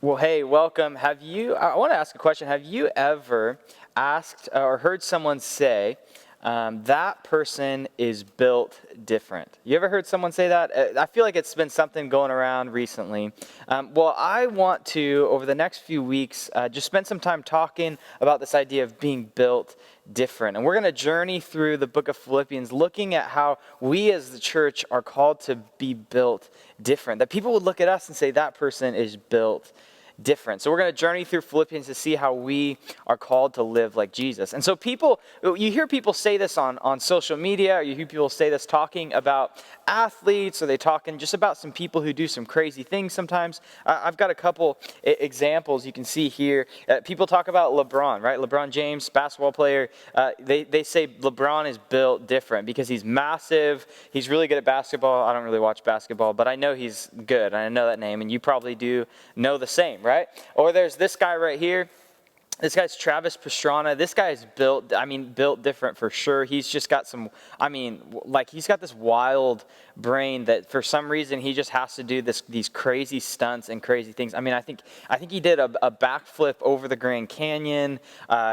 Well, hey, welcome. I want to ask a question. Have you ever asked or heard someone say, that person is built different? You ever heard someone say that? I feel like it's been something going around recently. Well, I want to, over the next few weeks, just spend some time talking about this idea of being built different. And we're going to journey through the book of Philippians, looking at how we as the church are called to be built different. That people would look at us and say, that person is built different. So we're going to journey through Philippians to see how we are called to live like Jesus. And so you hear people say this on social media, or you hear people say this talking about athletes, or they talking just about some people who do some crazy things sometimes. I've got a couple examples you can see here. People talk about LeBron, right? LeBron James, basketball player. They say LeBron is built different because he's massive. He's really good at basketball. I don't really watch basketball, but I know he's good. I know that name, and you probably do know the same, right? Or there's this guy right here. This guy's Travis Pastrana. This guy is built different for sure. He's just got he's got this wild brain that for some reason he just has to do these crazy stunts and crazy things. I think he did a backflip over the Grand Canyon.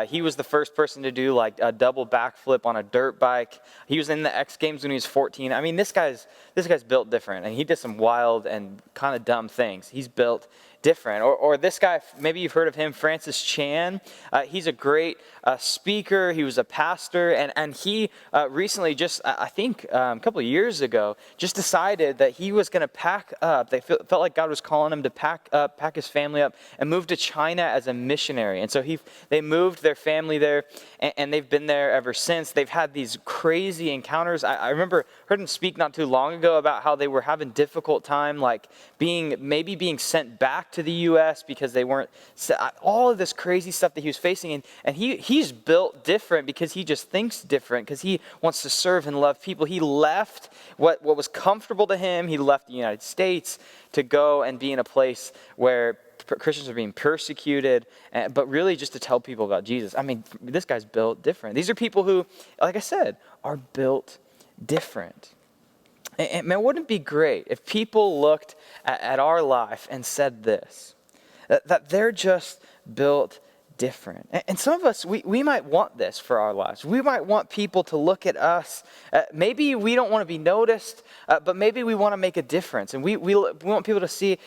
He was the first person to do like a double backflip on a dirt bike. He was in the X Games when he was 14. This guy's built different, and he did some wild and kind of dumb things. He's built different. Or this guy, maybe you've heard of him, Francis Chan. He's a great speaker. He was a pastor, and he recently, just I think a couple of years ago, just decided that he was going to pack up. They felt like God was calling him to pack his family up, and move to China as a missionary. And so they moved their family there, and they've been there ever since. They've had these crazy encounters. I remember heard him speak not too long ago about how they were having difficult time, like being sent back to the U.S. because they weren't, all of this crazy stuff that he was facing. And he's built different because he just thinks different, because he wants to serve and love people. He left what was comfortable to him. He left the United States to go and be in a place where Christians are being persecuted, but really just to tell people about Jesus. This guy's built different. These are people who, like I said, are built different. And man, wouldn't it be great if people looked at our life and said this, that they're just built different. And some of us, we might want this for our lives. We might want people to look at us. Maybe we don't want to be noticed, but maybe we want to make a difference. And we want people to see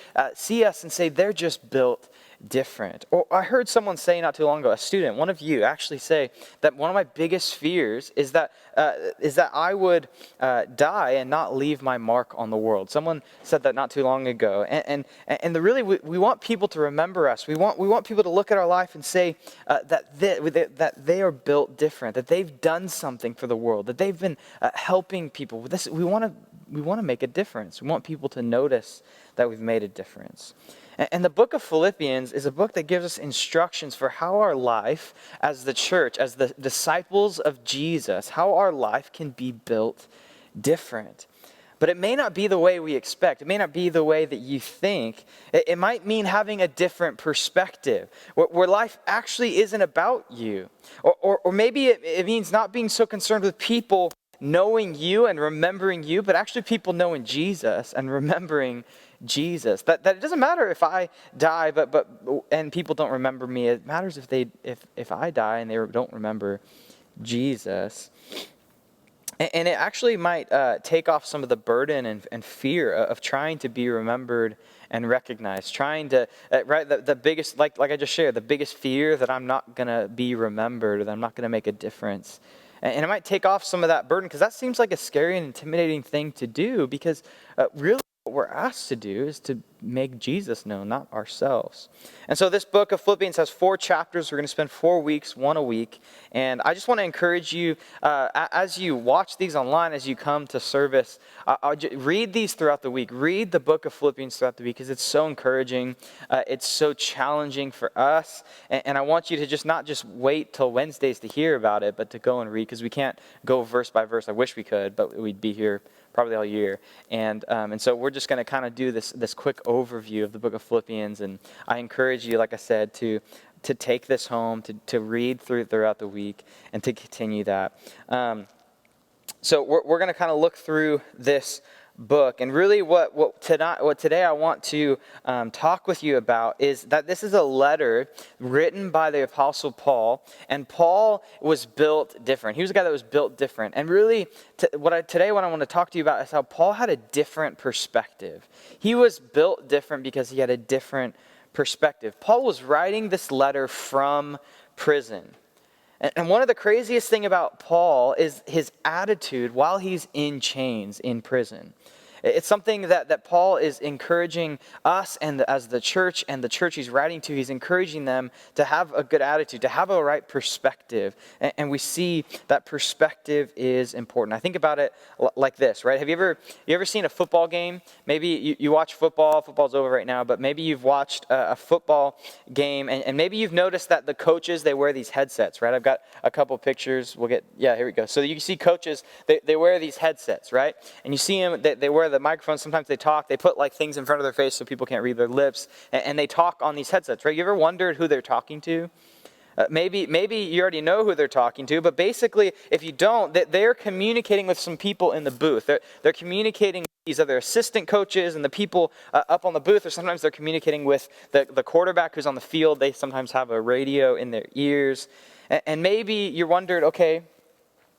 us and say, they're just built different. Or I heard someone say not too long ago, a student, one of you, actually say that one of my biggest fears is that I would die and not leave my mark on the world. Someone said that not too long ago. And we want people to remember us. We want people to look at our life and say that they are built different, that they've done something for the world, that they've been helping people with this. We want to make a difference. We want people to notice that we've made a difference. And the book of Philippians is a book that gives us instructions for how our life as the church, as the disciples of Jesus, how our life can be built different. But it may not be the way we expect. It may not be the way that you think. It might mean having a different perspective, where life actually isn't about you. Or maybe it means not being so concerned with people knowing you and remembering you, but actually people knowing Jesus and remembering Jesus. That it doesn't matter if I die, and people don't remember me. It matters if I die and they don't remember Jesus. And it actually might take off some of the burden and fear of trying to be remembered and recognized. Trying to the biggest, like I just shared, the biggest fear that I'm not gonna be remembered, or that I'm not gonna make a difference. And it might take off some of that burden, because that seems like a scary and intimidating thing to do, because really what we're asked to do is to make Jesus known, not ourselves. And so this book of Philippians has 4 chapters. We're going to spend 4 weeks, one a week. And I just want to encourage you, as you watch these online, as you come to service, read these throughout the week. Read the book of Philippians throughout the week, because it's so encouraging. It's so challenging for us. And I want you to not just wait till Wednesdays to hear about it, but to go and read, because we can't go verse by verse. I wish we could, but we'd be here probably all year. And so we're just going to kind of do this quick overview of the book of Philippians. And I encourage you, like I said, to take this home, to read throughout the week, and to continue that. So we're going to kind of look through this book. And really what today I want to talk with you about is that this is a letter written by the Apostle Paul, and Paul was built different. He was a guy that was built different. And really, what I want to talk to you about is how Paul had a different perspective. He was built different because he had a different perspective. Paul was writing this letter from prison. And one of the craziest thing about Paul is his attitude while he's in chains in prison. It's something that Paul is encouraging us and as the church and the church he's writing to, he's encouraging them to have a good attitude, to have a right perspective. And we see that perspective is important. I think about it like this, right? Have you ever seen a football game? Maybe you watch football, football's over right now, but maybe you've watched a football game and maybe you've noticed that the coaches, they wear these headsets, right? I've got a couple pictures. Here we go. So you see coaches, they wear these headsets, right? And you see them, they wear the microphone, sometimes they talk, they put like things in front of their face so people can't read their lips, and they talk on these headsets, right? You ever wondered who they're talking to? Maybe you already know who they're talking to, but basically, if you don't, they're communicating with some people in the booth. They're communicating with these other assistant coaches and the people up on the booth, or sometimes they're communicating with the quarterback who's on the field. They sometimes have a radio in their ears, and maybe you wondered, okay,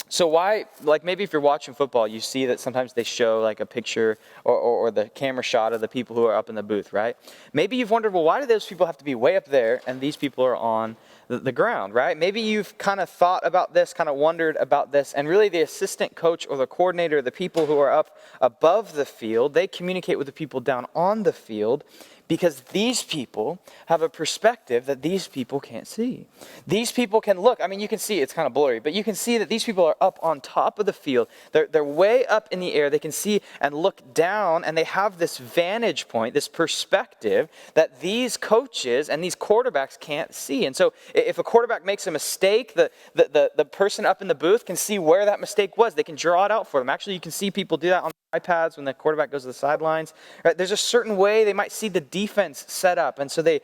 so why, like maybe if you're watching football, you see that sometimes they show like a picture or the camera shot of the people who are up in the booth, right? Maybe you've wondered, well, why do those people have to be way up there and these people are on the ground, right? Maybe you've kind of thought about this, kind of wondered about this, and really the assistant coach or the coordinator, the people who are up above the field, they communicate with the people down on the field, because these people have a perspective that these people can't see. These people can look. I mean, you can see it's kind of blurry, but you can see that these people are up on top of the field. They're way up in the air. They can see and look down, and they have this vantage point, this perspective that these coaches and these quarterbacks can't see. And so if a quarterback makes a mistake, the person up in the booth can see where that mistake was. They can draw it out for them. Actually, you can see people do that on iPads when the quarterback goes to the sidelines. Right? There's a certain way they might see the defense set up, and so they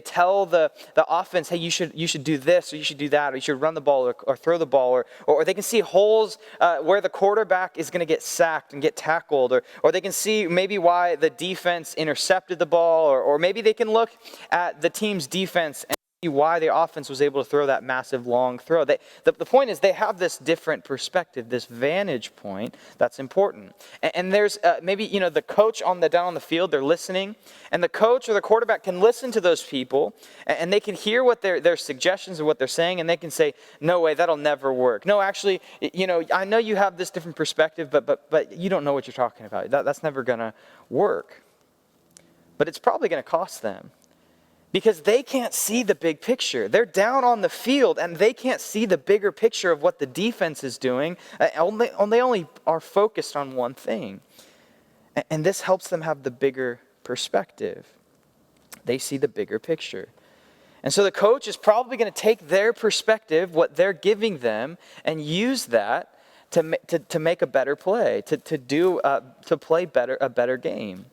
tell the offense, hey, you should do this, or you should do that, or you should run the ball or throw the ball, or they can see holes where the quarterback is going to get sacked and get tackled, or they can see maybe why the defense intercepted the ball, or maybe they can look at the team's defense and why the offense was able to throw that massive long throw. The point is they have this different perspective, this vantage point that's important. And there's maybe, the coach down on the field, they're listening, and the coach or the quarterback can listen to those people, and they can hear what their suggestions and what they're saying, and they can say, no way, that'll never work. No, actually, I know you have this different perspective, but you don't know what you're talking about. That's never going to work. But it's probably going to cost them. Because they can't see the big picture. They're down on the field, and they can't see the bigger picture of what the defense is doing. They only are focused on one thing. And this helps them have the bigger perspective. They see the bigger picture. And so the coach is probably going to take their perspective, what they're giving them, and use that to make a better play, to play a better game.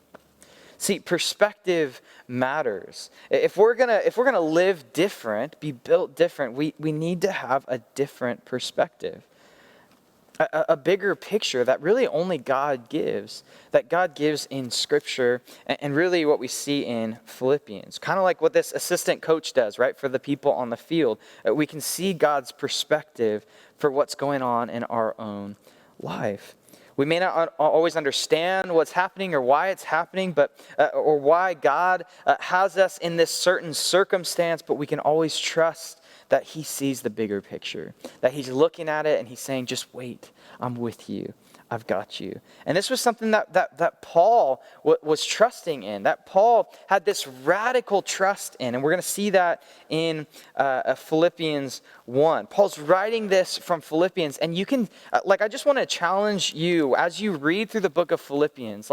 See, perspective matters. If we're gonna live different, be built different, we need to have a different perspective. A bigger picture that really only God gives, that God gives in Scripture, and really what we see in Philippians. Kind of like what this assistant coach does, right, for the people on the field. We can see God's perspective for what's going on in our own life. We may not always understand what's happening or why it's happening, or why God has us in this certain circumstance, but we can always trust that He sees the bigger picture, that He's looking at it and He's saying, just wait, I'm with you. I've got you. And this was something that Paul was trusting in, that Paul had this radical trust in. And we're going to see that in Philippians 1. Paul's writing this from Philippians. And you can, I just want to challenge you as you read through the book of Philippians.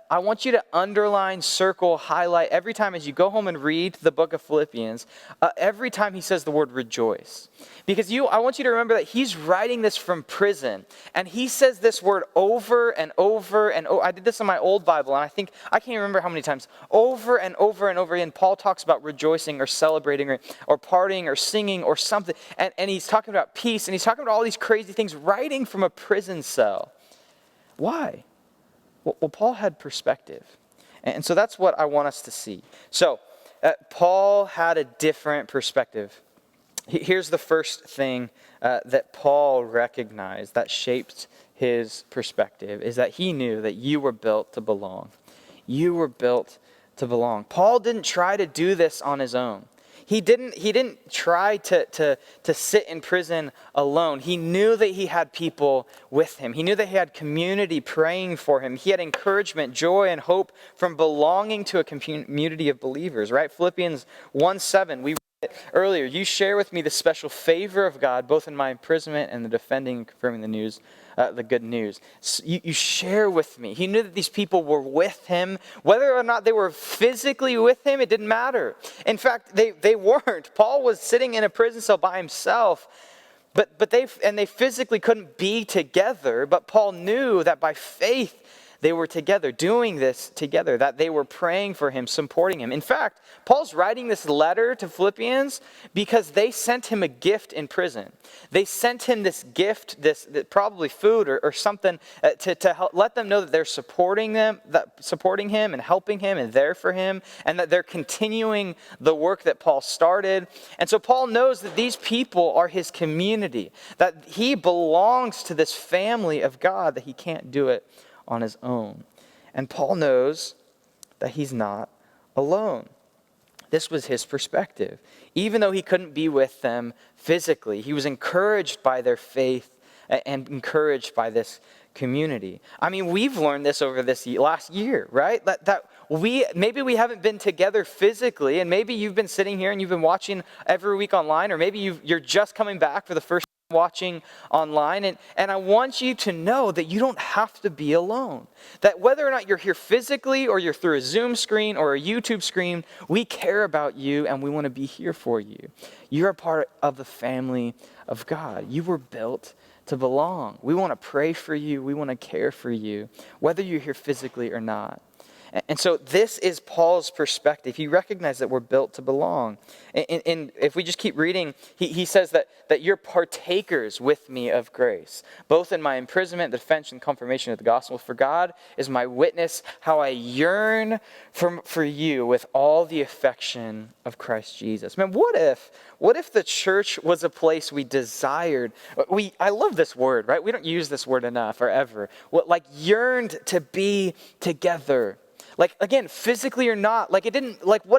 I want you to underline, circle, highlight every time as you go home and read the book of Philippians, every time he says the word rejoice. Because I want you to remember that he's writing this from prison. And he says this word over and over and over. I did this in my old Bible, and I can't remember how many times. Over and over and over again, Paul talks about rejoicing or celebrating or partying or singing or something. And he's talking about peace, and he's talking about all these crazy things, writing from a prison cell. Why? Well, Paul had perspective. And so that's what I want us to see. So Paul had a different perspective. Here's the first thing that Paul recognized that shaped his perspective, is that he knew that you were built to belong. You were built to belong. Paul didn't try to do this on his own. He didn't try to sit in prison alone. He knew that he had people with him. He knew that he had community praying for him. He had encouragement, joy, and hope from belonging to a community of believers, right? Philippians 1:7, we read it earlier. You share with me the special favor of God, both in my imprisonment and the defending and confirming the good news. So you share with me. He knew that these people were with him. Whether or not they were physically with him, it didn't matter. In fact, they weren't. Paul was sitting in a prison cell by himself, but they physically couldn't be together. But Paul knew that by faith they were together, doing this together, that they were praying for him, supporting him. In fact, Paul's writing this letter to Philippians because they sent him a gift in prison. They sent him this gift, this probably food or something, to help, let them know that they're supporting him and helping him and there for him, and that they're continuing the work that Paul started. And so Paul knows that these people are his community, that he belongs to this family of God, that he can't do it on his own. And Paul knows that he's not alone. This was his perspective. Even though he couldn't be with them physically, he was encouraged by their faith and encouraged by this community. I mean, we've learned this over this last year, right? That maybe we haven't been together physically, and maybe you've been sitting here and you've been watching every week online, or maybe you're just coming back for the first watching online, and I want you to know that you don't have to be alone. That whether or not you're here physically or you're through a Zoom screen or a YouTube screen, we care about you and we want to be here for you. You're a part of the family of God. You were built to belong. We want to pray for you. We want to care for you, whether you're here physically or not. And so this is Paul's perspective. He recognized that we're built to belong. And if we just keep reading, he says that you're partakers with me of grace, both in my imprisonment, the defense, and confirmation of the gospel. For God is my witness, how I yearn for you with all the affection of Christ Jesus. Man, what if the church was a place we desired? I love this word, right? We don't use this word enough or ever. Like yearned to be together. Like, again, physically or not, what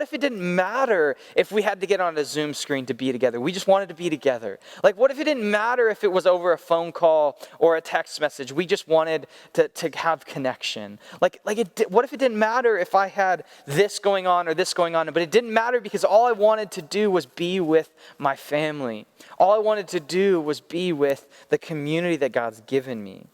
if it didn't matter if we had to get on a Zoom screen to be together? We just wanted to be together. Like, what if it didn't matter if it was over a phone call or a text message? We just wanted to have connection. What if it didn't matter if I had this going on or this going on, but it didn't matter because all I wanted to do was be with my family. All I wanted to do was be with the community that God's given me.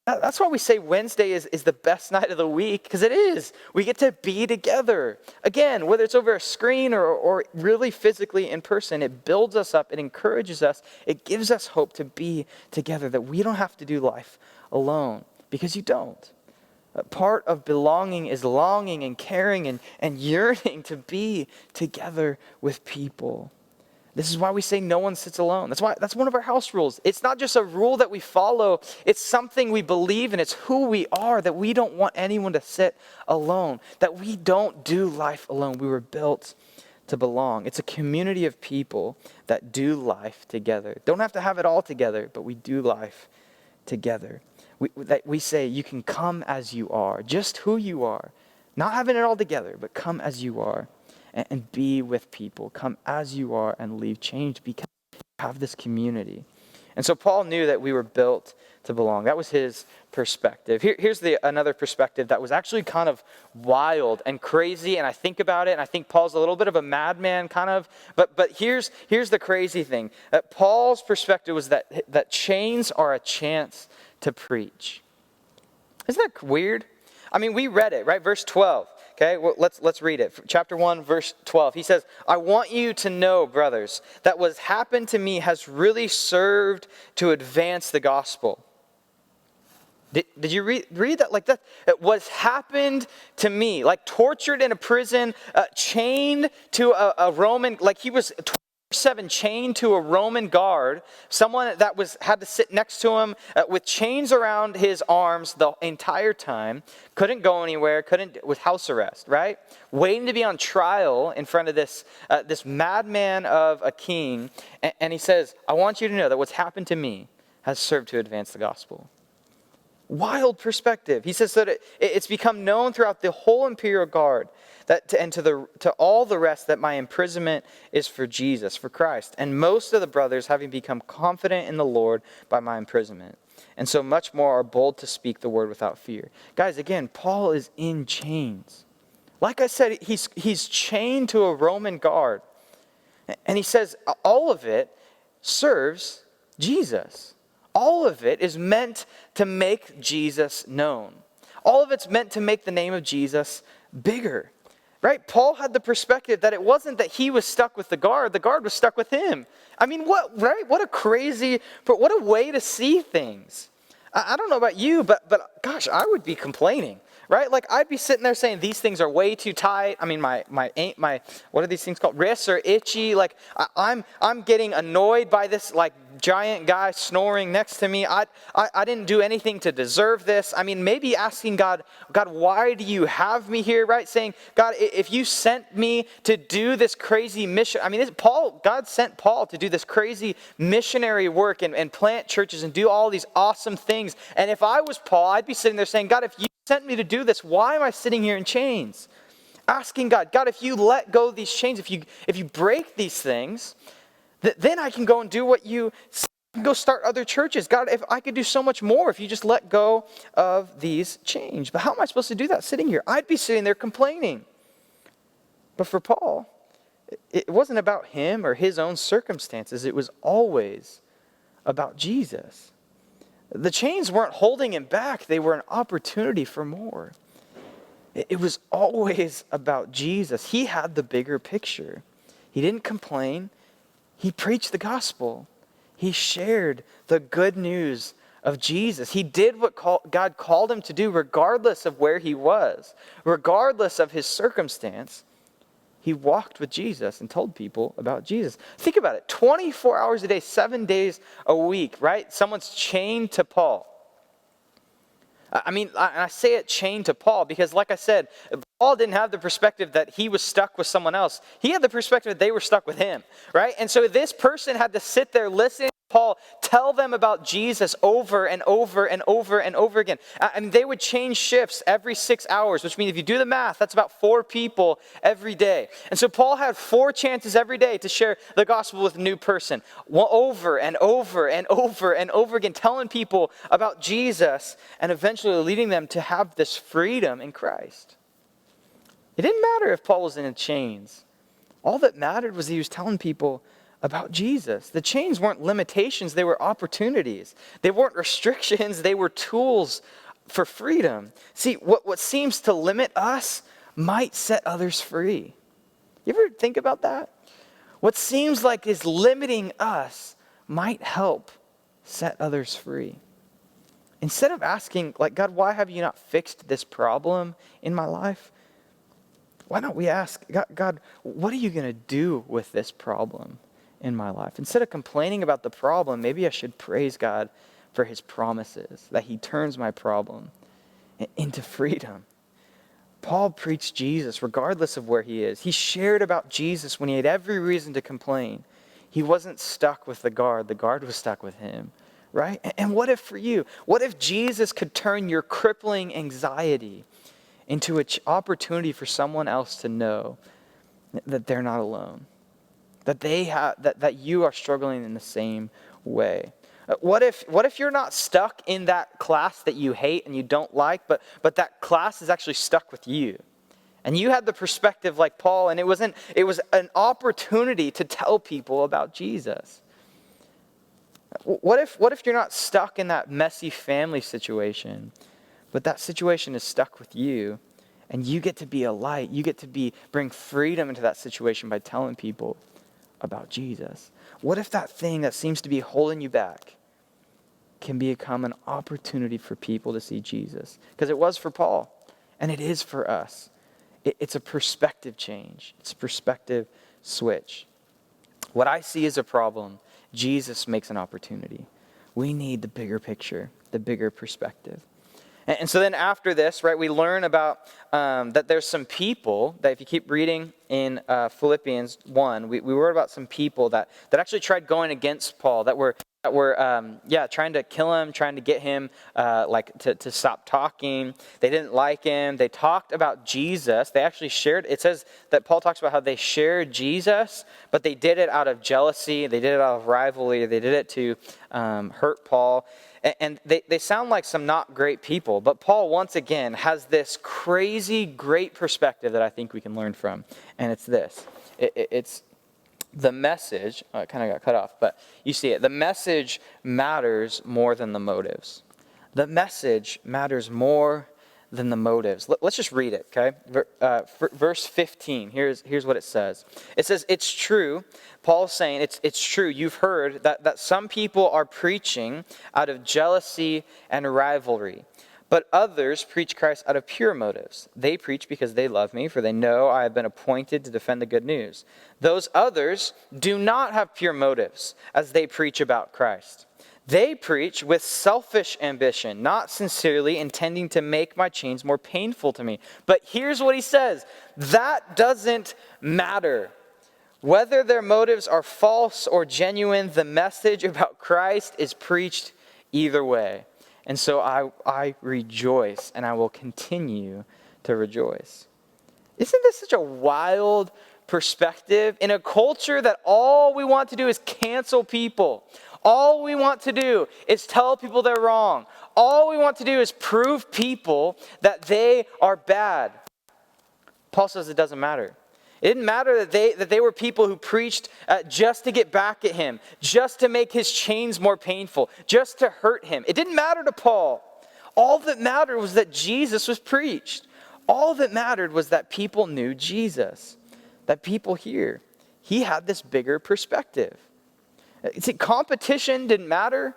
That's why we say Wednesday is the best night of the week, because it is. We get to be together. Again, whether it's over a screen or really physically in person, it builds us up, it encourages us, it gives us hope to be together, that we don't have to do life alone, because you don't. Part of belonging is longing and caring and yearning to be together with people. This is why we say no one sits alone. That's one of our house rules. It's not just a rule that we follow. It's something we believe in. It's who we are, that we don't want anyone to sit alone, that we don't do life alone. We were built to belong. It's a community of people that do life together. Don't have to have it all together, but we do life together. We say you can come as you are, just who you are, not having it all together, but come as you are. And be with people. Come as you are and leave changed because you have this community. And so Paul knew that we were built to belong. That was his perspective. Here's another perspective that was actually kind of wild and crazy. And I think about it, and I think Paul's a little bit of a madman, kind of. But here's the crazy thing. Paul's perspective was that chains are a chance to preach. Isn't that weird? I mean, we read it, right? Verse 12. Okay, well, let's read it. Chapter 1, verse 12. He says, I want you to know, brothers, that what's happened to me has really served to advance the gospel. Did you read that? Like that? What's happened to me, like tortured in a prison, chained to a Roman, like he was 7 chained to a Roman guard, someone that had to sit next to him with chains around his arms the entire time, couldn't go anywhere, with house arrest, right? Waiting to be on trial in front of this madman of a king. And he says, I want you to know that what's happened to me has served to advance the gospel. Wild perspective. He says that it's become known throughout the whole imperial guard to all the rest that my imprisonment is for Jesus, for Christ. And most of the brothers, having become confident in the Lord by my imprisonment, and so much more are bold to speak the word without fear. Guys, again, Paul is in chains. Like I said, he's chained to a Roman guard. And he says all of it serves Jesus. All of it is meant to make Jesus known. All of it's meant to make the name of Jesus bigger. Right? Paul had the perspective that it wasn't that he was stuck with the guard was stuck with him. I mean, what a way to see things. I don't know about you, but gosh, I would be complaining. Right? Like I'd be sitting there saying these things are way too tight. I mean, my what are these things called? Wrists are itchy. Like I'm getting annoyed by this like giant guy snoring next to me. I didn't do anything to deserve this. I mean, maybe asking God, why do you have me here? Right? Saying, God, if you sent me to do this crazy mission, I mean, God sent Paul to do this crazy missionary work and plant churches and do all these awesome things. And if I was Paul, I'd be sitting there saying, God, if you sent me to do this, why am I sitting here in chains? Asking God, if you let go of these chains, if you break these things, then I can go and do what you go start other churches. God, if I could do so much more if you just let go of these chains. But how am I supposed to do that sitting here? I'd be sitting there complaining. But for Paul, it wasn't about him or his own circumstances. It was always about Jesus. The chains weren't holding him back. They were an opportunity for more. It was always about Jesus. He had the bigger picture. He didn't complain. He preached the gospel. He shared the good news of Jesus. He did what God called him to do regardless of where he was, regardless of his circumstance. He walked with Jesus and told people about Jesus. Think about it. 24 hours a day, 7 days a week, right? Someone's chained to Paul. I mean, I say it chained to Paul because, like I said, Paul didn't have the perspective that he was stuck with someone else. He had the perspective that they were stuck with him, right? And so this person had to sit there listening to Paul tell them about Jesus over and over and over and over again. I mean, they would change shifts every 6 hours, which means if you do the math, that's about 4 people every day. And so Paul had 4 chances every day to share the gospel with a new person, over and over and over and over again, telling people about Jesus and eventually leading them to have this freedom in Christ. It didn't matter if Paul was in chains. All that mattered was he was telling people about Jesus. The chains weren't limitations, they were opportunities. They weren't restrictions, they were tools for freedom. See, what seems to limit us might set others free. You ever think about that? What seems like is limiting us might help set others free. Instead of asking, like, God, why have you not fixed this problem in my life? Why don't we ask, God, what are you going to do with this problem in my life? Instead of complaining about the problem, maybe I should praise God for his promises, that he turns my problem into freedom. Paul preached Jesus regardless of where he is. He shared about Jesus when he had every reason to complain. He wasn't stuck with the guard was stuck with him, right? And what if for you? What if Jesus could turn your crippling anxiety into an opportunity for someone else to know that they're not alone, that you are struggling in the same way? What if you're not stuck in that class that you hate and you don't like, but that class is actually stuck with you? And you had the perspective like Paul, and it was an opportunity to tell people about Jesus. What if you're not stuck in that messy family situation, but that situation is stuck with you, and you get to be a light. You get to bring freedom into that situation by telling people about Jesus. What if that thing that seems to be holding you back can become an opportunity for people to see Jesus? Because it was for Paul, and it is for us. It's a perspective change. It's a perspective switch. What I see as a problem, Jesus makes an opportunity. We need the bigger picture, the bigger perspective. And so then after this, right, we learn about that there's some people that if you keep reading in Philippians 1, we read about some people that actually tried going against Paul, that were trying to kill him, trying to get him to stop talking. They didn't like him. They talked about Jesus. They actually shared, it says that Paul talks about how they shared Jesus, but they did it out of jealousy. They did it out of rivalry. They did it to hurt Paul. And they sound like some not great people, but Paul, once again, has this crazy great perspective that I think we can learn from, and it's this. It's the message, it kind of got cut off, but you see it. The message matters more than the motives. The message matters more than the motives. Let's just read it, okay? Verse 15, here's what it says. It says, it's true, Paul's saying, it's true, you've heard that some people are preaching out of jealousy and rivalry, but others preach Christ out of pure motives. They preach because they love me, for they know I have been appointed to defend the good news. Those others do not have pure motives as they preach about Christ. They preach with selfish ambition, not sincerely intending to make my chains more painful to me. But here's what he says. That doesn't matter. Whether their motives are false or genuine, the message about Christ is preached either way. And so I rejoice, and I will continue to rejoice. Isn't this such a wild perspective in a culture that all we want to do is cancel people? All we want to do is tell people they're wrong. All we want to do is prove people that they are bad. Paul says it doesn't matter. It didn't matter that they were people who preached just to get back at him, just to make his chains more painful, just to hurt him. It didn't matter to Paul. All that mattered was that Jesus was preached. All that mattered was that people knew Jesus, that people here. He had this bigger perspective. See, competition didn't matter.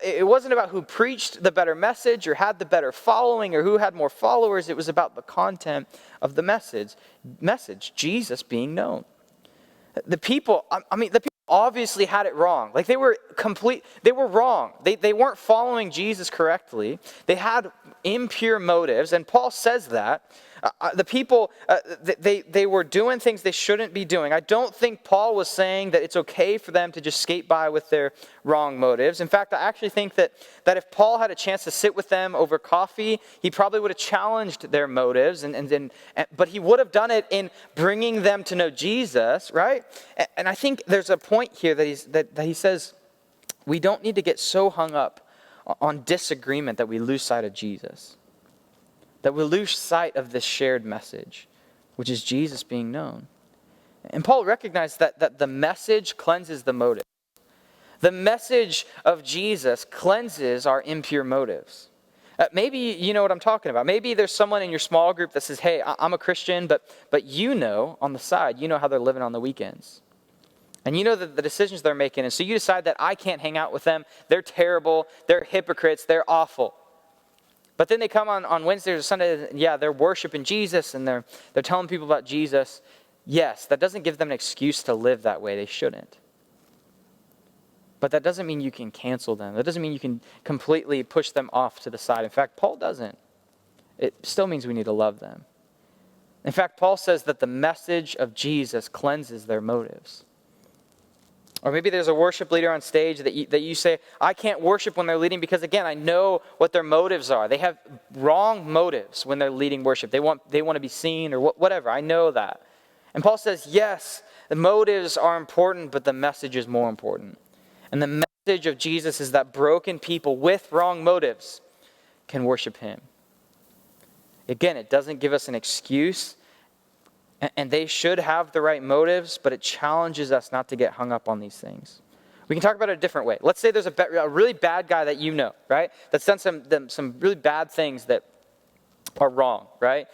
It wasn't about who preached the better message or had the better following or who had more followers. It was about the content of the message, Jesus being known. The people obviously had it wrong. Like they were wrong. They weren't following Jesus correctly. They had impure motives, and Paul says that. The people, they were doing things they shouldn't be doing. I don't think Paul was saying that it's okay for them to just skate by with their wrong motives. In fact, I actually think that if Paul had a chance to sit with them over coffee, he probably would have challenged their motives, but he would have done it in bringing them to know Jesus, right? And I think there's a point here that he says we don't need to get so hung up on disagreement that we lose sight of Jesus. That we lose sight of this shared message, which is Jesus being known. And Paul recognized that the message cleanses the motive. The message of Jesus cleanses our impure motives. Maybe you know what I'm talking about. Maybe there's someone in your small group that says, hey, I'm a Christian, but you know on the side, you know how they're living on the weekends. And you know the decisions they're making. And so you decide that I can't hang out with them. They're terrible. They're hypocrites. They're awful. But then they come on Wednesdays or Sundays, yeah, they're worshiping Jesus and they're telling people about Jesus. Yes, that doesn't give them an excuse to live that way. They shouldn't. But that doesn't mean you can cancel them. That doesn't mean you can completely push them off to the side. In fact, Paul doesn't. It still means we need to love them. In fact, Paul says that the message of Jesus cleanses their motives. Or maybe there's a worship leader on stage that you say, I can't worship when they're leading because, again, I know what their motives are. They have wrong motives when they're leading worship. They want to be seen or whatever. I know that. And Paul says, yes, the motives are important, but the message is more important. And the message of Jesus is that broken people with wrong motives can worship him. Again, it doesn't give us an excuse. And they should have the right motives, but it challenges us not to get hung up on these things. We can talk about it a different way. Let's say there's a really bad guy that you know, right? That's done some really bad things that are wrong, right?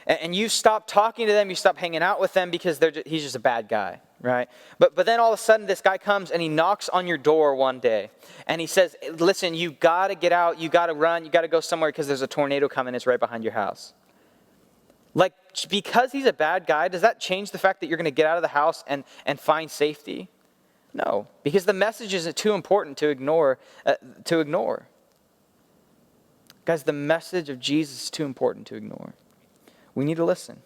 And you stop talking to them, you stop hanging out with them because he's just a bad guy, right? But then all of a sudden this guy comes and he knocks on your door one day. And he says, listen, you got to get out, you got to run, you got to go somewhere because there's a tornado coming, it's right behind your house. Like, because he's a bad guy, does that change the fact that you're going to get out of the house and find safety? No, because the message is too important to ignore. Guys, the message of Jesus is too important to ignore. We need to listen.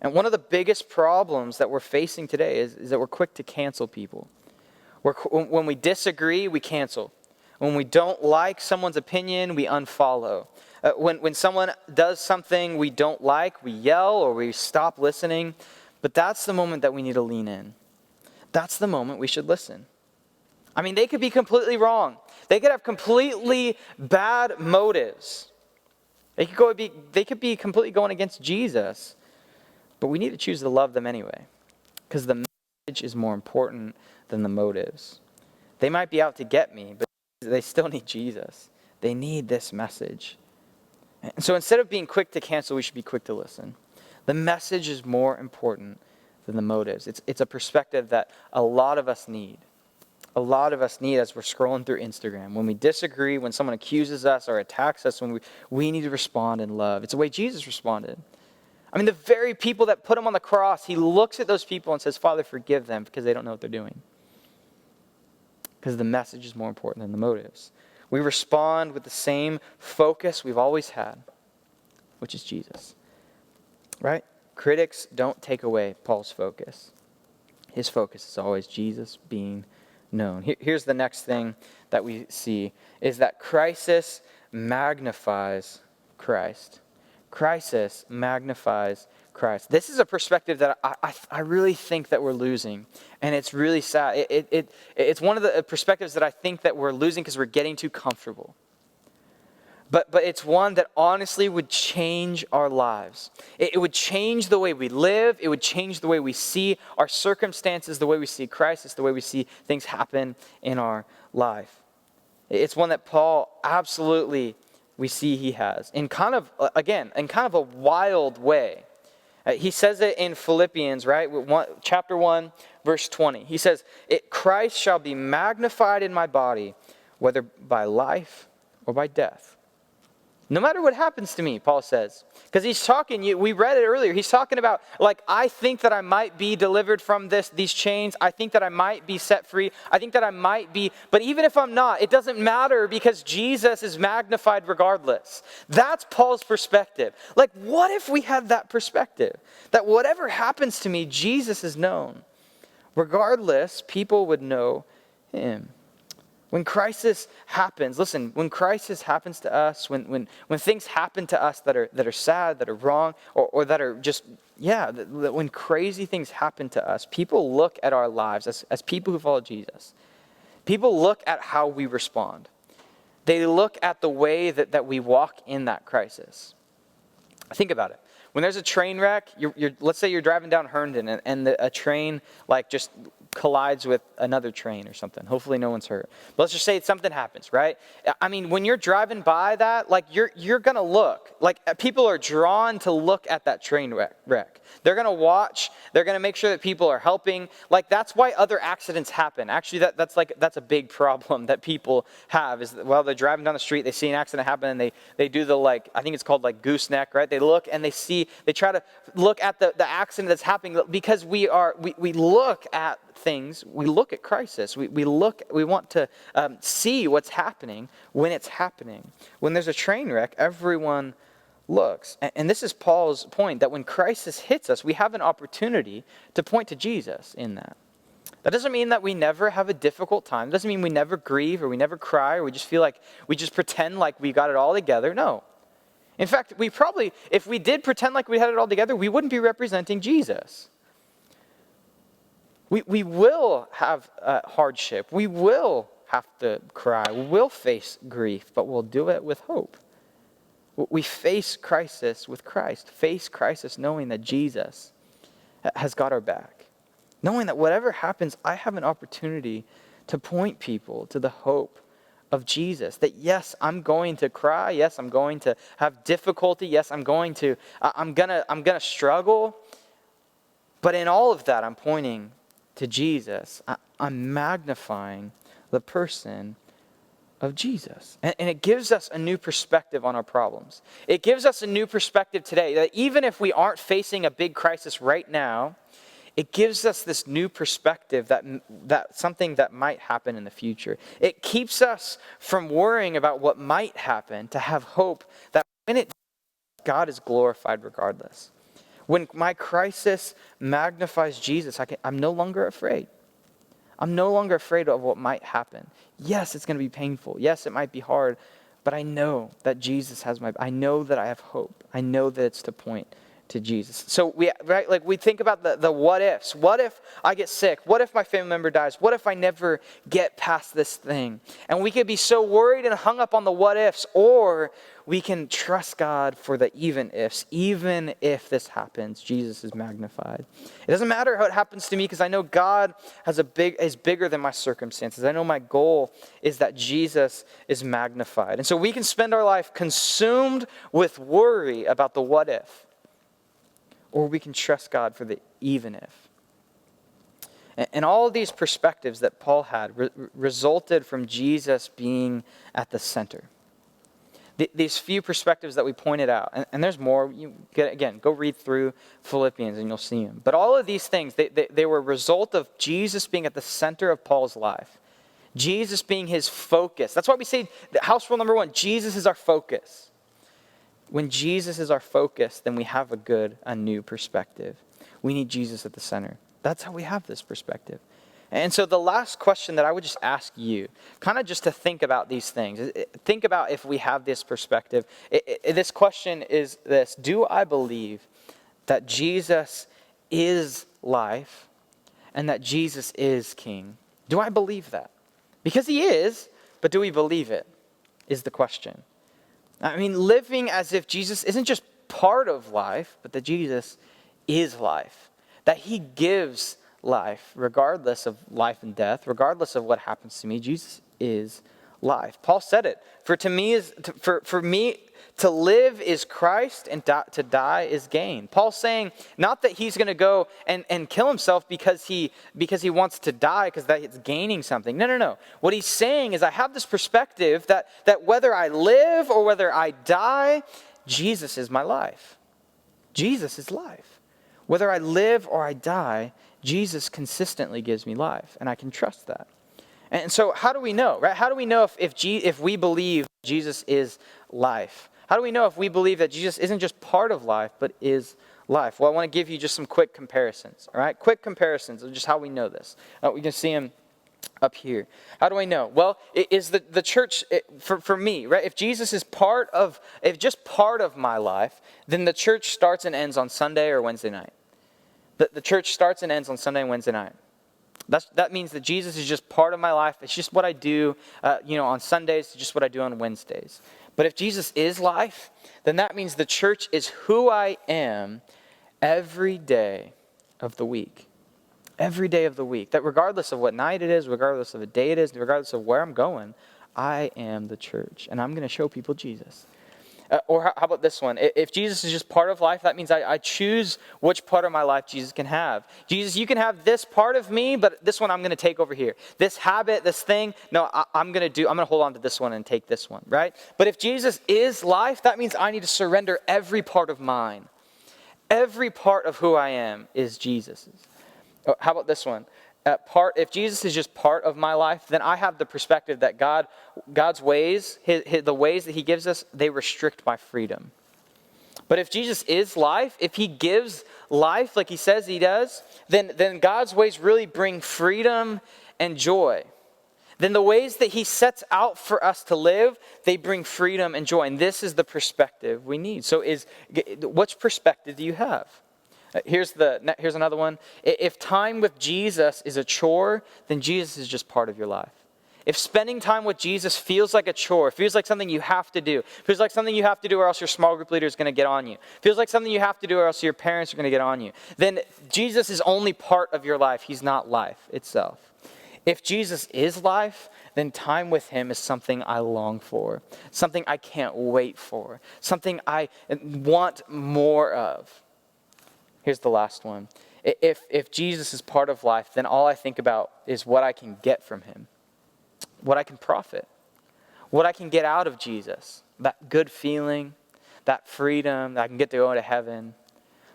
And one of the biggest problems that we're facing today is that we're quick to cancel people. When we disagree, we cancel. When we don't like someone's opinion, we unfollow. When someone does something we don't like, we yell or we stop listening. But that's the moment that we need to lean in. That's the moment we should listen. I mean, they could be completely wrong. They could have completely bad motives. They could be completely going against Jesus. But we need to choose to love them anyway. Because the message is more important than the motives. They might be out to get me, but they still need Jesus. They need this message. And so instead of being quick to cancel, we should be quick to listen. The message is more important than the motives. It's a perspective that a lot of us need. A lot of us need as we're scrolling through Instagram. When we disagree, when someone accuses us or attacks us, when we need to respond in love. It's the way Jesus responded. I mean, the very people that put him on the cross, he looks at those people and says, Father, forgive them because they don't know what they're doing. Because the message is more important than the motives. We respond with the same focus we've always had, which is Jesus. Right? Critics don't take away Paul's focus. His focus is always Jesus being known. Here's the next thing that we see, is that crisis magnifies Christ. Crisis magnifies Christ. This is a perspective that I really think that we're losing, and it's really sad. It's one of the perspectives that I think that we're losing because we're getting too comfortable. But it's one that honestly would change our lives. It would change the way we live. It would change the way we see our circumstances, the way we see crisis, the way we see things happen in our life. It's one that Paul absolutely, we see he has. In kind of a wild way. He says it in Philippians, right? Chapter 1, verse 20. He says, Christ shall be magnified in my body, whether by life or by death. No matter what happens to me, Paul says. Because he's talking, we read it earlier, he's talking about, I think that I might be delivered from these chains. I think that I might be set free. I think that I might be, but even if I'm not, it doesn't matter because Jesus is magnified regardless. That's Paul's perspective. What if we had that perspective? That whatever happens to me, Jesus is known. Regardless, people would know him. When crisis happens, listen, when crisis happens to us, when things happen to us that are sad, that are wrong, or that are just, when crazy things happen to us, people look at our lives as people who follow Jesus. People look at how we respond. They look at the way that we walk in that crisis. Think about it. When there's a train wreck, let's say you're driving down Herndon and a train just collides with another train or something. Hopefully no one's hurt. But let's just say something happens, right? I mean, when you're driving by that, you're going to look. People are drawn to look at that train wreck. They're going to watch. They're going to make sure that people are helping. That's why other accidents happen. Actually, that's a big problem that people have is that, they're driving down the street, they see an accident happen, and they do the I think it's called gooseneck, right? They look and they try to look at the accident that's happening because we look at things, we look at crisis, we want to see what's happening when it's happening. When there's a train wreck, everyone looks. And this is Paul's point, that when crisis hits us, we have an opportunity to point to Jesus in that. That doesn't mean that we never have a difficult time. It doesn't mean we never grieve or we never cry or we just feel like we just pretend like we got it all together. No. In fact, if we did pretend like we had it all together, we wouldn't be representing Jesus. We will have hardship. We will have to cry. We will face grief, but we'll do it with hope. We face crisis with Christ. Face crisis knowing that Jesus has got our back. Knowing that whatever happens, I have an opportunity to point people to the hope of Jesus. That yes, I'm going to cry. Yes, I'm going to have difficulty. Yes, I'm gonna struggle. But in all of that, I'm pointing to Jesus. I'm magnifying the person of Jesus. And it gives us a new perspective on our problems. It gives us a new perspective today that even if we aren't facing a big crisis right now, It gives us this new perspective that something that might happen in the future. It keeps us from worrying about what might happen to have hope that when it does, God is glorified regardless. When my crisis magnifies Jesus, I'm no longer afraid. I'm no longer afraid of what might happen. Yes, it's going to be painful. Yes, it might be hard. But I know that Jesus has I know that I have hope. I know that it's to point to Jesus. So we think about the what ifs. What if I get sick? What if my family member dies? What if I never get past this thing? And we could be so worried and hung up on the what ifs, or we can trust God for the even ifs. Even if this happens, Jesus is magnified. It doesn't matter how it happens to me, because I know God is bigger than my circumstances. I know my goal is that Jesus is magnified. And so we can spend our life consumed with worry about the what if, or we can trust God for the even if. And all of these perspectives that Paul had resulted from Jesus being at the center. These few perspectives that we pointed out, and there's more. Go read through Philippians and you'll see them. But all of these things, they were a result of Jesus being at the center of Paul's life. Jesus being his focus. That's why we say, house rule number 1, Jesus is our focus. When Jesus is our focus, then we have a new perspective. We need Jesus at the center. That's how we have this perspective. And so the last question that I would just ask you, kind of just to think about these things, think about if we have this perspective. This question is this: do I believe that Jesus is life and that Jesus is King? Do I believe that? Because he is, but do we believe it, is the question. I mean, living as if Jesus isn't just part of life, but that Jesus is life. That he gives life, regardless of life and death, regardless of what happens to me. Jesus is life. Paul said it. For me to live is Christ, and to die is gain. Paul's saying not that he's going to go and kill himself because he wants to die, because that it's gaining something. No. What he's saying is, I have this perspective that whether I live or whether I die, Jesus is my life. Jesus is life. Whether I live or I die, Jesus consistently gives me life, and I can trust that. And so how do we know, right? How do we know if we believe Jesus is life? How do we know if we believe that Jesus isn't just part of life, but is life? Well, I want to give you just some quick comparisons, all right? Quick comparisons of just how we know this. We can see them up here. How do I know? Well, is the church, for me, right? If Jesus is just part of my life, then the church starts and ends on Sunday or Wednesday night. The church starts and ends on Sunday and Wednesday night. That means that Jesus is just part of my life. It's just what I do, on Sundays. It's just what I do on Wednesdays. But if Jesus is life, then that means the church is who I am every day of the week. Every day of the week. That regardless of what night it is, regardless of the day it is, regardless of where I'm going, I am the church. And I'm going to show people Jesus. Or how about this one? If Jesus is just part of life, that means I choose which part of my life Jesus can have. Jesus, you can have this part of me, but this one I'm going to take over here. This habit, this thing, no, I'm going to hold on to this one and take this one, right? But if Jesus is life, that means I need to surrender every part of mine. Every part of who I am is Jesus's. How about this one? If Jesus is just part of my life, then I have the perspective that God's ways, the ways that he gives us, they restrict my freedom. But if Jesus is life, if he gives life like he says he does, then God's ways really bring freedom and joy. Then the ways that he sets out for us to live, they bring freedom and joy. And this is the perspective we need. So which perspective do you have? Here's another one. If time with Jesus is a chore, then Jesus is just part of your life. If spending time with Jesus feels like a chore, feels like something you have to do, feels like something you have to do or else your small group leader is going to get on you, feels like something you have to do or else your parents are going to get on you, then Jesus is only part of your life. He's not life itself. If Jesus is life, then time with him is something I long for, something I can't wait for, something I want more of. Here's the last one. If Jesus is part of life, then all I think about is what I can get from him, what I can profit, what I can get out of Jesus, that good feeling, that freedom, that I can get to go to heaven.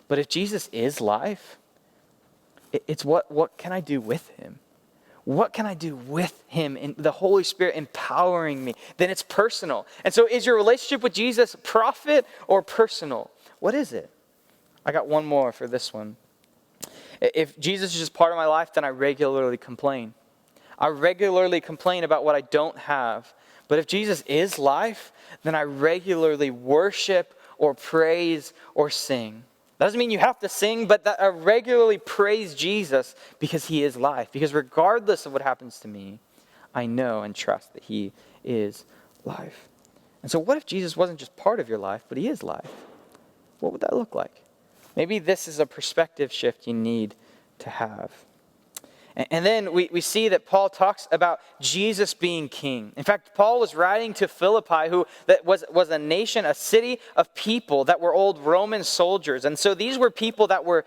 But if Jesus is life, It's what can I do with him? What can I do with him and the Holy Spirit empowering me? Then it's personal. And so is your relationship with Jesus profit or personal? What is it? I got one more for this one. If Jesus is just part of my life, then I regularly complain. I regularly complain about what I don't have. But if Jesus is life, then I regularly worship or praise or sing. That doesn't mean you have to sing, but that I regularly praise Jesus because he is life. Because regardless of what happens to me, I know and trust that he is life. And so what if Jesus wasn't just part of your life, but he is life? What would that look like? Maybe this is a perspective shift you need to have. And then we see that Paul talks about Jesus being king. In fact, Paul was writing to Philippi, who that was a nation, a city of people that were old Roman soldiers. And so these were people that were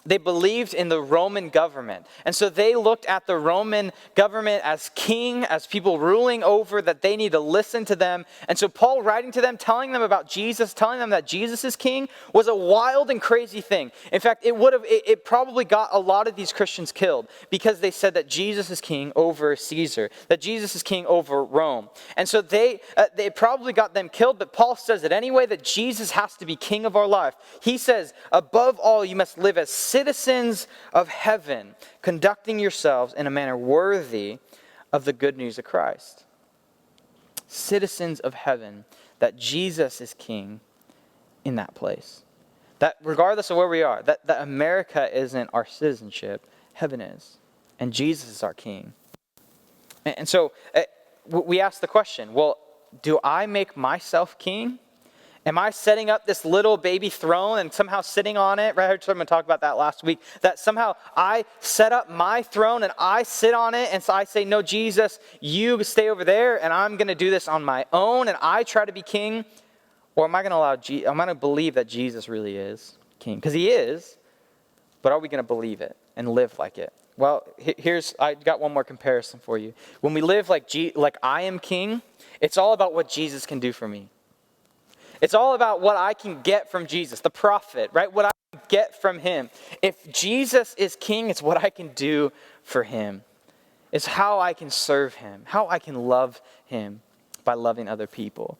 they believed in the Roman government. And so they looked at the Roman government as king, as people ruling over, that they need to listen to them. And so Paul writing to them, telling them about Jesus, telling them that Jesus is king, was a wild and crazy thing. In fact, it probably got a lot of these Christians killed because they said that Jesus is king over Caesar, that Jesus is king over Rome. And so they probably got them killed, but Paul says it anyway, that Jesus has to be king of our life. He says, above all, you must live as citizens of heaven, conducting yourselves in a manner worthy of the good news of Christ. Citizens of heaven, that Jesus is king in that place. That regardless of where we are, that America isn't our citizenship, heaven is. And Jesus is our king. And so we ask the question, well, do I make myself king? Am I setting up this little baby throne and somehow sitting on it? Right? I heard someone talk about that last week. That somehow I set up my throne and I sit on it. And so I say, no, Jesus, you stay over there and I'm going to do this on my own. And I try to be king. Or am I going to believe that Jesus really is king? Because he is. But are we going to believe it and live like it? Well, I got one more comparison for you. When we live like I am king, it's all about what Jesus can do for me. It's all about what I can get from Jesus, the prophet, right? What I can get from him. If Jesus is king, it's what I can do for him. It's how I can serve him, how I can love him by loving other people.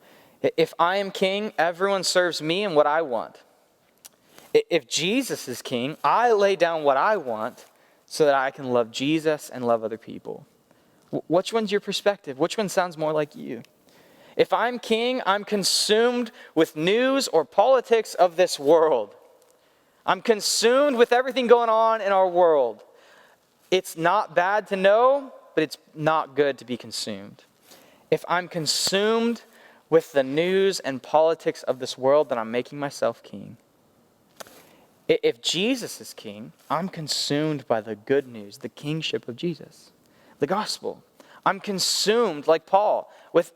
If I am king, everyone serves me and what I want. If Jesus is king, I lay down what I want so that I can love Jesus and love other people. Which one's your perspective? Which one sounds more like you? If I'm king, I'm consumed with news or politics of this world. I'm consumed with everything going on in our world. It's not bad to know, but it's not good to be consumed. If I'm consumed with the news and politics of this world, then I'm making myself king. If Jesus is king, I'm consumed by the good news, the kingship of Jesus, the gospel. I'm consumed, like Paul,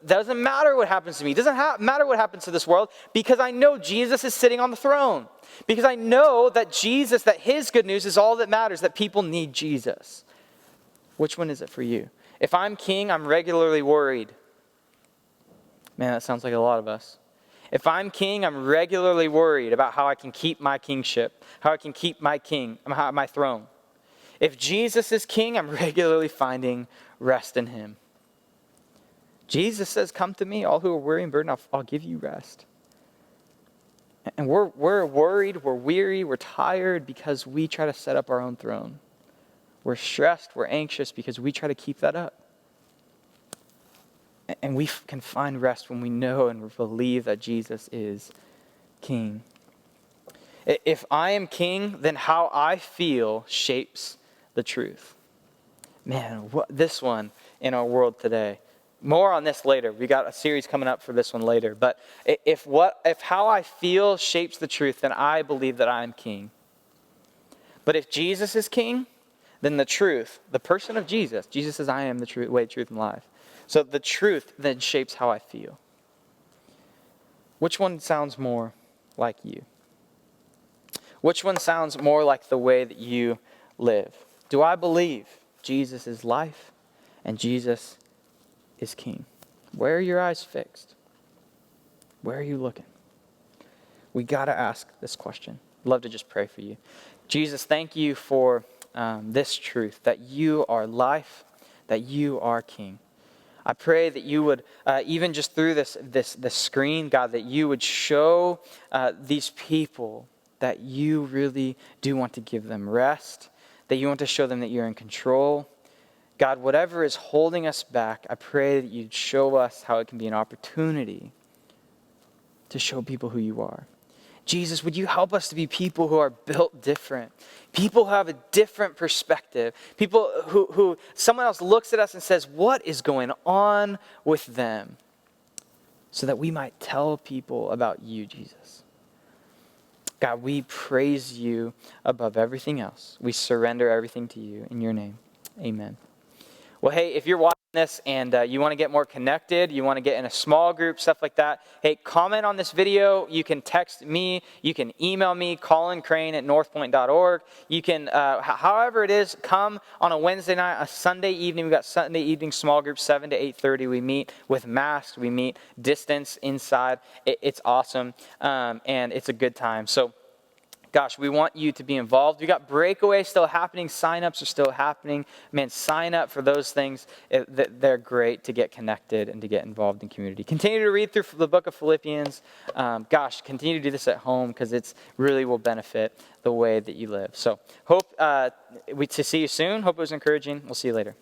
doesn't matter what happens to me. Doesn't matter what happens to this world, because I know Jesus is sitting on the throne. Because I know that that his good news is all that matters, that people need Jesus. Which one is it for you? If I'm king, I'm regularly worried. Man, that sounds like a lot of us. If I'm king, I'm regularly worried about how I can keep my kingship, how I can keep my throne. If Jesus is king, I'm regularly finding rest in him. Jesus says, come to me, all who are weary and burdened, I'll give you rest. And we're worried, we're weary, we're tired because we try to set up our own throne. We're stressed, we're anxious because we try to keep that up. And we can find rest when we know and believe that Jesus is king. If I am king, then how I feel shapes the truth. Man, this one in our world today. More on this later. We got a series coming up for this one later. But if how I feel shapes the truth, then I believe that I am king. But if Jesus is king, then the truth, the person of Jesus says, I am the truth, way, truth, and life. So the truth then shapes how I feel. Which one sounds more like you? Which one sounds more like the way that you live? Do I believe Jesus is life and Jesus is king? Where are your eyes fixed? Where are you looking? We got to ask this question. I'd love to just pray for you. Jesus, thank you for this truth, that you are life, that you are King. I pray that you would, even just through this screen, God, that you would show these people that you really do want to give them rest, that you want to show them that you're in control. God, whatever is holding us back, I pray that you'd show us how it can be an opportunity to show people who you are. Jesus, would you help us to be people who are built different? People who have a different perspective. People who someone else looks at us and says, what is going on with them? So that we might tell people about you, Jesus. God, we praise you above everything else. We surrender everything to you in your name. Amen. Well, hey, if you're watching this and you want to get more connected, you want to get in a small group, stuff like that, hey, comment on this video. You can text me. You can email me, ColinCrane@northpoint.org. You can, however it is, come on a Wednesday night, a Sunday evening. We've got Sunday evening small groups, 7 to 8:30. We meet with masks. We meet distance inside. It's awesome, and it's a good time. So, gosh, we want you to be involved. We got breakaway still happening. Sign-ups are still happening. Man, sign up for those things. They're great to get connected and to get involved in community. Continue to read through the book of Philippians. Continue to do this at home because it's really will benefit the way that you live. So hope to see you soon. Hope it was encouraging. We'll see you later.